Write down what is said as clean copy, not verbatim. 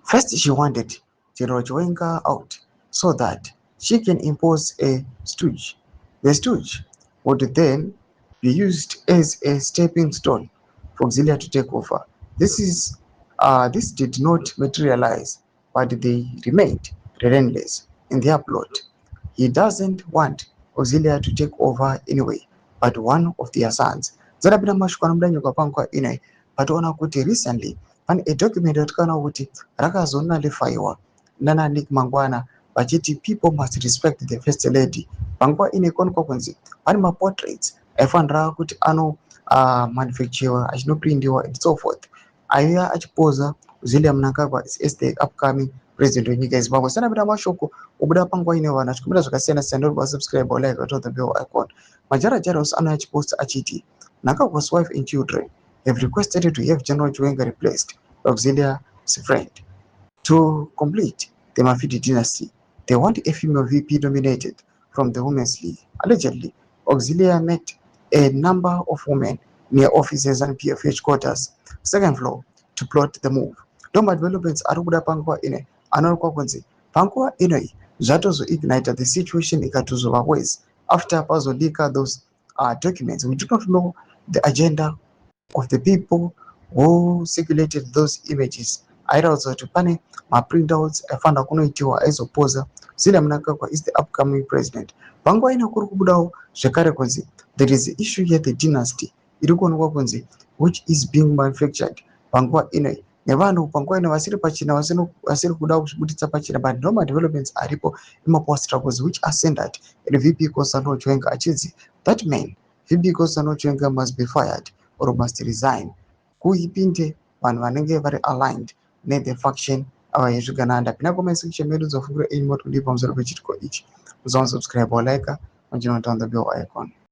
First, she wanted General Chiwenga out so that she can impose a stooge. The stooge would then be used as a stepping stone for Auxilia to take over. This did not materialize, but they remained relentless in their plot. He doesn't want Auxilia to take over anyway, but one of their sons. Zarabina mashukana mdanyo kwa pankwa ine, patuona kuti recently pane a document yatikana kuti rakazonalifaiwa nana Nick Mangwana vachiti people must respect the first lady. Panguva ine ikonikwa kunzi pane maportraits aifanira kuti manufacture achinoprindiwa and so forth. Aiya achipoza Auxilia Mnangagwa as the upcoming president wenyika yeZimbabwe. Sanapita mashoko obuda panguva ine vanhu achikumbira zvakasiyana-siyana uri pasubscribe like to the bell icon. Majara also anouya achiposta achiti Mnangagwa's wife and children have requested to have General Chiwenga replaced by Auxilia's friend. To complete the Mafidi dynasty, they want a female VP nominated from the Women's League. Allegedly, Auxilia met a number of women near offices and PFH quarters, second floor, to plot the move. Doma developments arikuda panguva ine anoonekwa kunzi panguva inoi zvatozoignita the situation ikatozova worse after pazolika those documents. We do not know the agenda of the people who circulated those images. Airauza kuti pane maprintouts aifanira kunoitiwa aizopoza Auxilia Mnangagwa is the upcoming president. Panguva ino kuri kubudawo zvekare kunzi there is an issue here, the dynasty iri kuonekwa kunzi which is being manufactured panguva inoi nevanhu panguva ino vasiri pachina vasiri kuda kuzvibuditsa pachina, but normal developments aripo emapostrables which are centered in VP Constantino Chiwenga achidzi that man VP Constantino Chiwenga must be fired or must resign. Kuipinde vanhu vanenge vari aligned the faction ava yezvigananda. Pinda comment section medu dzofungura any more to pamusoro pechitiko ichi. Subscribe or like, and turn on the bell icon.